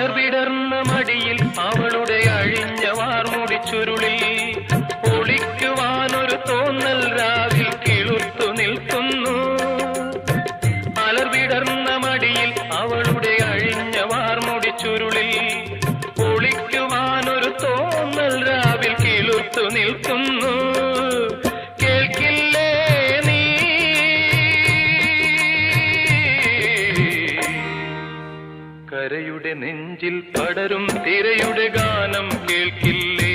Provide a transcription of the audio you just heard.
അലർവിടർന്ന മടിയിൽ അവളുടെ അഴിഞ്ഞ വാർമുടി ചുരുളിൽ ഒളിക്കുവാനൊരു തോന്നൽ രാവിൽ കിളുത്തു നിൽക്കുന്നു. അലർവിടർന്ന മടിയിൽ അവളുടെ അഴിഞ്ഞ വാർമുടി ചുരുളിൽ ഒളിക്കുവാനൊരു തോന്നൽ രാവിൽ കിളുത്തു നിൽക്കുന്നു. കേൾക്കില്ലേ നീ കരയുടെ നെഞ്ചിൽ പടരും തിരയുടെ ഗാനം? കേൾക്കില്ലേ